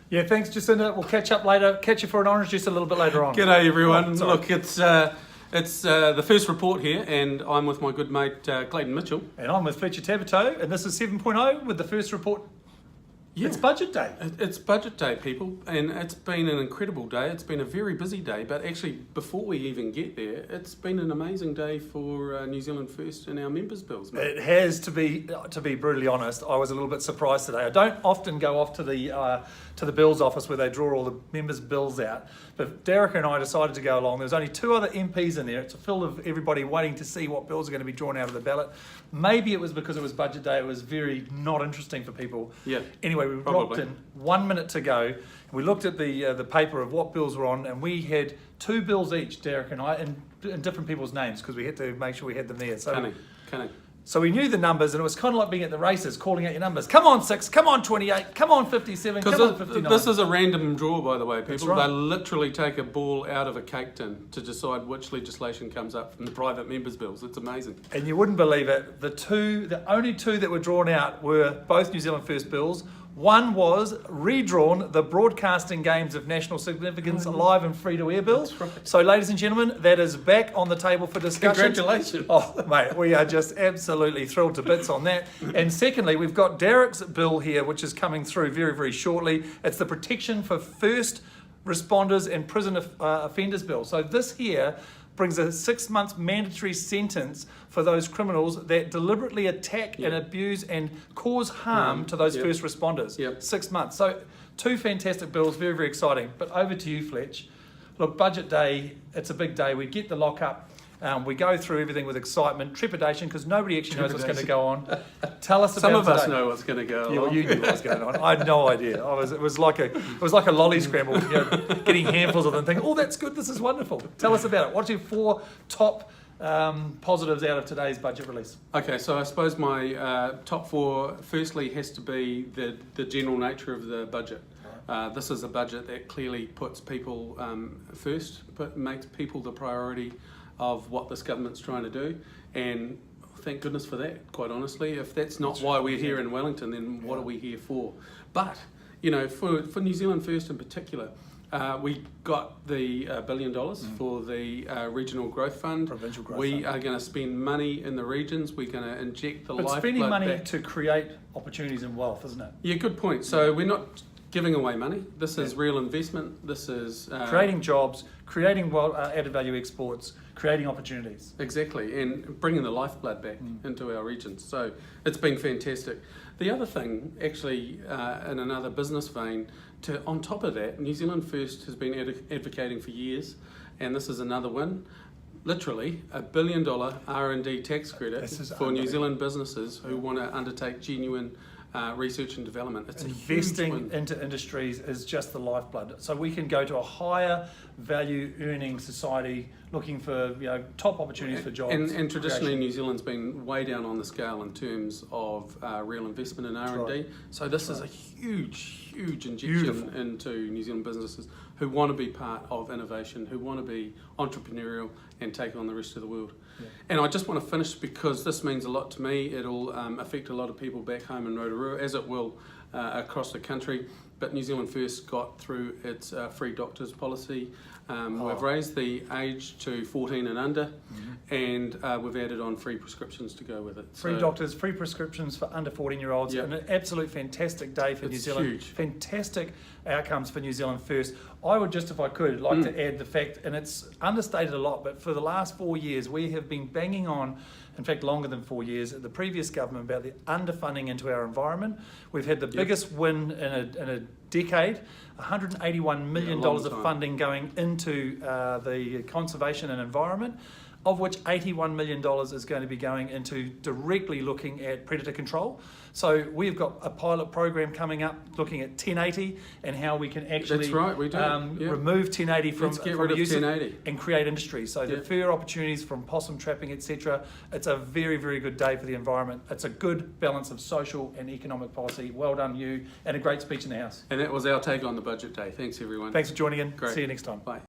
Yeah, thanks, Jacinda. We'll catch up later. Catch you for an orange juice a little bit later on. G'day everyone. Look, it's the first report here, and I'm with my good mate Clayton Mitchell. And I'm with Fletcher Tabuteau, and this is 7.0 with the first report. Yeah. It's budget day. It's budget day, people, and it's been an incredible day. It's been a very busy day, but actually, before we even get there, it's been an amazing day for New Zealand First and our members' bills. Mate. It has to be brutally honest. I was a little bit surprised today. I don't often go off to the bills office where they draw all the members' bills out, but Derek and I decided to go along. There's only 2 other MPs in there. It's full of everybody waiting to see what bills are going to be drawn out of the ballot. Maybe it was because it was budget day. It was very not interesting for people. Yeah. Anyway, we dropped in 1 minute to go. We looked at the paper of what bills were on, and we had 2 bills each, Derek and I, in different people's names because we had to make sure we had them there. So Cunning. So we knew the numbers, and it was kind of like being at the races, calling out your numbers. Come on 6, come on 28, come on 57, come on 59. This is a random draw, by the way, people. Right. They literally take a ball out of a cake tin to decide which legislation comes up from the private members' bills. It's amazing. And you wouldn't believe it. The only 2 that were drawn out were both New Zealand First bills. One was redrawn, the broadcasting games of national significance live and free-to-air bill. That's right. So, ladies and gentlemen, that is back on the table for discussion. Congratulations. Oh, mate, we are just absolutely thrilled to bits on that. And secondly, we've got Derek's bill here, which is coming through very, very shortly. It's the Protection for First Responders and Prison Offenders bill. So this here brings a 6 months mandatory sentence for those criminals that deliberately attack and abuse and cause harm to those first responders. 6 months. So 2 fantastic bills, very, very exciting. But over to you, Fletch. Look, budget day, it's a big day. We get the lockup. We go through everything with excitement, trepidation, because nobody actually knows what's going to go on. Tell us about Some of today. us know what's going to go on. Yeah, well, you knew what was going on. I had no idea. It was like a lolly scramble, getting handfuls of them, thinking, "Oh, that's good. This is wonderful." Tell us about it. What's your 4 top positives out of today's budget release? Okay, so I suppose my top 4, firstly, has to be the general nature of the budget. This is a budget that clearly puts people first, makes people the priority of what this government's trying to do, and thank goodness for that, quite honestly. If that's not why we're here in Wellington, then what are we here for? But, for New Zealand First in particular, we got the $1 billion for the Regional Growth Fund. Provincial Growth We Fund. are going to spend money in the regions. We're going to inject the lifeblood spending money back. to create opportunities and wealth, isn't it? Yeah, good point. So we're not giving away money. This is real investment. This is creating jobs, creating added value exports, creating opportunities. Exactly, and bringing the lifeblood back into our regions. So it's been fantastic. The other thing, actually, in another business vein, on top of that, New Zealand First has been advocating for years, and this is another win. Literally, $1 billion R&D tax credit for New Zealand businesses who want to undertake genuine research and development. It's Investing into industries is just the lifeblood. So we can go to a higher value earning society looking for top opportunities for jobs. And traditionally New Zealand's been way down on the scale in terms of real investment in R&D. Right. So this is a huge injection into New Zealand businesses who want to be part of innovation, who want to be entrepreneurial and take on the rest of the world. Yeah. And I just want to finish because this means a lot to me. It'll affect a lot of people back home in Rotorua, as it will across the country. But New Zealand First got through its free doctors policy. We've raised the age to 14 and under, and we've added on free prescriptions to go with it. Free doctors, free prescriptions for under 14-year-olds. An absolute fantastic day for New Zealand. Huge. Fantastic outcomes for New Zealand First. I would just, if I could, like to add the fact, and it's understated a lot, but for the last 4 years, we have been banging on, in fact longer than 4 years, the previous government about the underfunding into our environment. We've had the biggest win in a decade, $181 million of funding going into the conservation and environment, of which $81 million is going to be going into directly looking at predator control. So we've got a pilot program coming up looking at 1080 and how we can actually remove 1080 from use 1080 and create industry. So the fur opportunities from possum trapping, etc. It's a very, very good day for the environment. It's a good balance of social and economic policy. Well done, you, and a great speech in the House. And that was our take on the budget day. Thanks, everyone. Thanks for joining in. Great. See you next time. Bye.